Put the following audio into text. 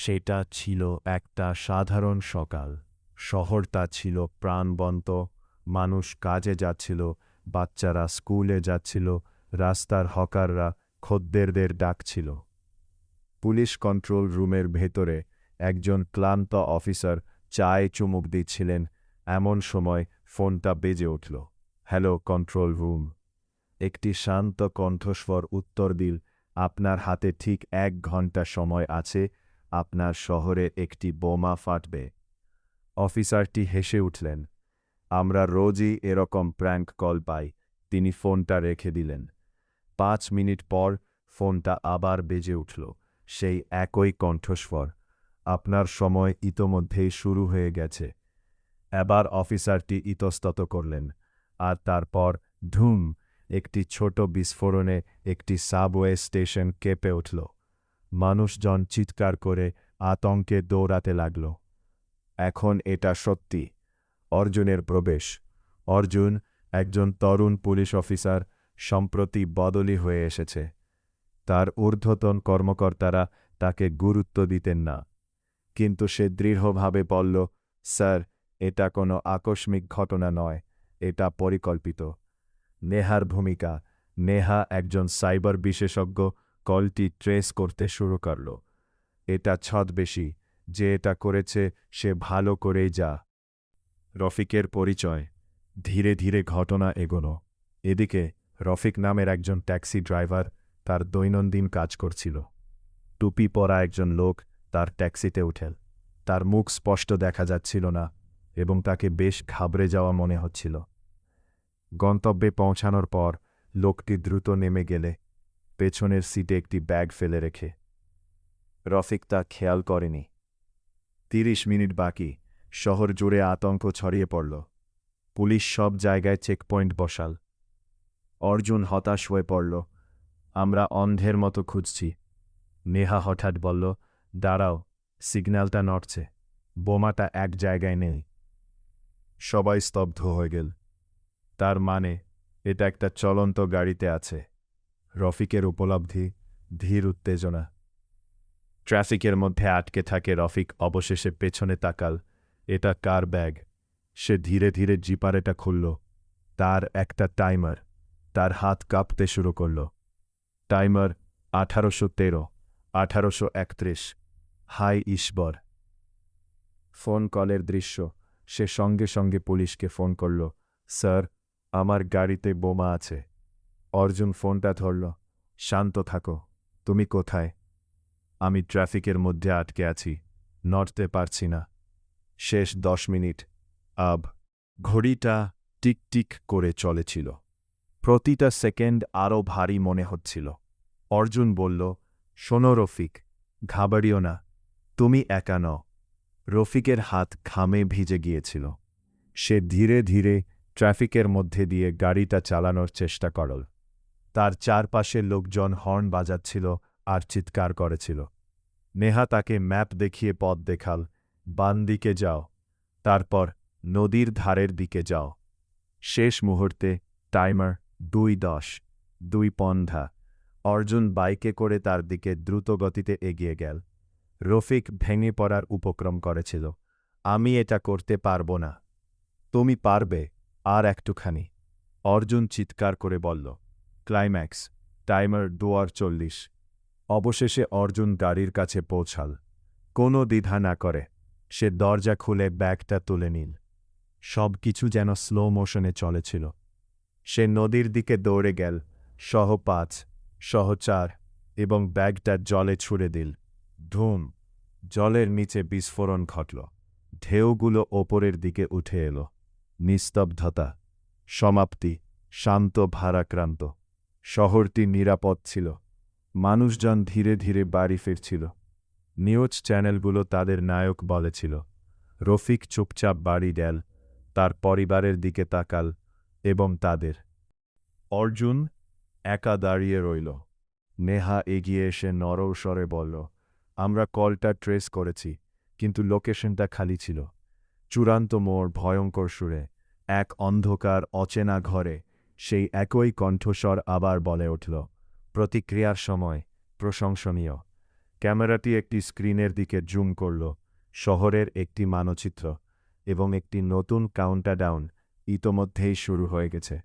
সেটা ছিল একটা সাধারণ সকাল। শহরটা ছিল প্রাণবন্ত, মানুষ কাজে যাচ্ছিল, বাচ্চারা স্কুলে যাচ্ছিল, রাস্তার হকাররা খদ্দেরদের ডাকছিল। পুলিশ কন্ট্রোল রুমের ভেতরে একজন ক্লান্ত অফিসার চায়ে চুমুক দিচ্ছিলেন। এমন সময় ফোনটা বেজে উঠল। Hello control room. একটি শান্ত কণ্ঠস্বর উত্তর দিল, আপনার হাতে ঠিক 1 ঘন্টা সময় আছে, আপনার শহরে একটি বোমা ফাটবে। অফিসারটি হেসে উঠলেন। আমরা রোজই এরকম প্র্যাঙ্ক কল পাই। তিনি ফোনটা রেখে দিলেন। 5 মিনিট পর ফোনটা আবার বেজে উঠল। সেই একই কণ্ঠস্বর, আপনার সময় ইতোমধ্যেই শুরু হয়ে গেছে। এবার অফিসারটি ইতস্তত করলেন। আর তারপর ধুম, একটি ছোট বিস্ফোরণে একটি সাবওয়ে স্টেশন কেঁপে উঠল। মানুষজন চিৎকার করে আতঙ্কে দৌড়াতে লাগল। এখন এটা সত্যি। অর্জুনের প্রবেশ। অর্জুন, একজন তরুণ পুলিশ অফিসার, সম্প্রতি বদলি হয়ে এসেছে। তার ঊর্ধ্বতন কর্মকর্তারা তাকে গুরুত্ব দিতেন না। কিন্তু সে দৃঢ়ভাবে বলল, স্যার, এটা কোনো আকস্মিক ঘটনা নয়, এটা পরিকল্পিত। নেহার ভূমিকা। নেহা, একজন সাইবার বিশেষজ্ঞ, কলটি ট্রেস করতে শুরু করল। এটা ছদ্মবেশী। যে এটা করেছে সে ভালো করেই যা। রফিকের পরিচয়। ধীরে ধীরে ঘটনা এগোনো। এদিকে রফিক নামের একজন ট্যাক্সি ড্রাইভার তার দৈনন্দিন কাজ করছিল। টুপি পরা একজন লোক তার ট্যাক্সিতে উঠেল। তার মুখ স্পষ্ট দেখা যাচ্ছিল না এবং তাকে বেশ ঘাবড়ে যাওয়া মনে হচ্ছিল। গন্তব্যে পৌঁছানোর পর লোকটি দ্রুত নেমে গেলে পেছনের সিটে একটি ব্যাগ ফেলে রেখে। রফিক তা খেয়াল করেনি। 30 মিনিট বাকি। শহর জুড়ে আতঙ্ক ছড়িয়ে পড়ল। পুলিশ সব জায়গায় চেকপয়েন্ট বসাল। অর্জুন হতাশ হয়ে পড়ল। আমরা অন্ধের মতো খুঁজছি। নেহা হঠাৎ বলল, দাঁড়াও, সিগন্যালটা নড়ছে, বোমাটা এক জায়গায় নেই। সবাই স্তব্ধ হয়ে গেল। তার মানে এটা একটা চলন্ত গাড়িতে আছে। রফিকের উপলব্ধি, ধীর উত্তেজনা। ট্রাফিকের মধ্যে আটকে থাকে রফিক অবশেষে পেছনে তাকাল। এটা কার ব্যাগ? সে ধীরে ধীরে জিপারেটা খুলল। তার একটা টাইমার। তার হাত কাঁপতে শুরু করল। টাইমার 1813, 1831। হাই ঈশ্বর! ফোন কলের দৃশ্য। সে সঙ্গে সঙ্গে পুলিশকে ফোন করল। স্যার, আমার গাড়িতে বোমা আছে। অর্জুন ফোনটা ধরল। শান্ত থাকো। তুমি কোথায়? আমি ট্রাফিকের মধ্যে আটকে আছি, নড়তে পারছি না। শেষ 10 মিনিট। আব। ঘড়িটা টিকটিক করে চলেছিল। প্রতিটা সেকেন্ড আরও ভারী মনে হচ্ছিল। অর্জুন বলল, শোনো রফিক, ঘাবড়িও না, তুমি একা নও। রফিকের হাত ঘামে ভিজে গিয়েছিল। সে ধীরে ধীরে ট্রাফিকের মধ্যে দিয়ে গাড়িটা চালানোর চেষ্টা করল। তার চারপাশে লোকজন হর্ন বাজাচ্ছিল আর চিৎকার করেছিল। নেহা তাকে ম্যাপ দেখিয়ে পথ দেখাল, বাম দিকে যাও, তারপর নদীর ধারের দিকে যাও। শেষ মুহূর্তে টাইমার 2:10, 2:15। অর্জুন বাইকে করে তার দিকে দ্রুত গতিতে এগিয়ে গেল। রফিক ভেঙে পড়ার উপক্রম করেছিল। আমি এটা করতে পারব না। তুমি পারবে, আর একটুখানি। অর্জুন চিৎকার করে বলল। ক্লাইম্যাক্স। টাইমার 2:40। অবশেষে অর্জুন গাড়ির কাছে পৌঁছাল। কোনো দ্বিধা না করে সে দরজা খুলে ব্যাগটা তুলে নিল। সব কিছু যেন স্লো মোশনে চলেছিল। সে নদীর দিকে দৌড়ে গেল, সহ 5, সহ 4, এবং ব্যাগটা জলে ছুঁড়ে দিল। ধুম! জলের নিচে বিস্ফোরণ ঘটল। ঢেউগুলো ওপরের দিকে উঠে এলো। নিস্তব্ধতা। সমাপ্তি। শান্ত ভারাক্রান্ত। শহরটি নিরাপদ ছিল। মানুষজন ধীরে ধীরে বাড়ি ফিরছিল। নিউজ চ্যানেলগুলো তাদের নায়ক বলেছিল। রফিক চুপচাপ বাড়ি গেল, তার পরিবারের দিকে তাকাল এবং তাদের। অর্জুন একা দাঁড়িয়ে রইল। নেহা এগিয়ে এসে নরম স্বরে বলল, আমরা কলটা ট্রেস করেছি, কিন্তু লোকেশনটা খালি ছিল। চূড়ান্ত মোড়। ভয়ঙ্কর সুরে এক অন্ধকার অচেনা ঘরে সেই একই কণ্ঠস্বর আবার বলে উঠল, প্রতিক্রিয়ার সময় প্রশংসনীয়। ক্যামেরাটি একটি স্ক্রিনের দিকে জুম করল। শহরের একটি মানচিত্র এবং একটি নতুন কাউন্টারডাউন ইতোমধ্যেই শুরু হয়ে গেছে।